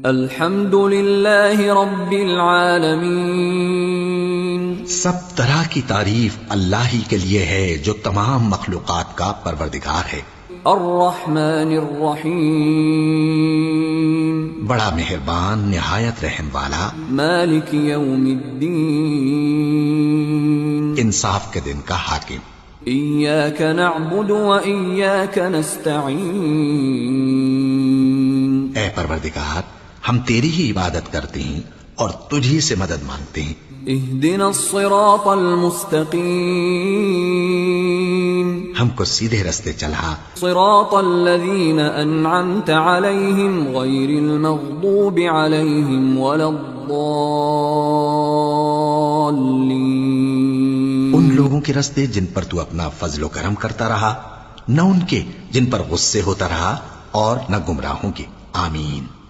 الحمد للہ رب العالمین، سب طرح کی تعریف اللہ ہی کے لیے ہے جو تمام مخلوقات کا پروردگار ہے۔ الرحمن الرحیم، بڑا مہربان نہایت رحم والا، مالک یوم الدین، انصاف کے دن کا حاکم۔ ایاک نعبد و ایاک نستعین، اے پروردگار ہم تیری ہی عبادت کرتے ہیں اور تجھی سے مدد مانگتے ہیں۔ اہدنا الصراط المستقیم، ہم کو سیدھے رستے چلا، صراط الذین انعمت علیہم غیر المغضوب علیہم ولا الضالین، ان لوگوں کے رستے جن پر تو اپنا فضل و کرم کرتا رہا، نہ ان کے جن پر غصے ہوتا رہا اور نہ گمراہوں کے۔ آمین۔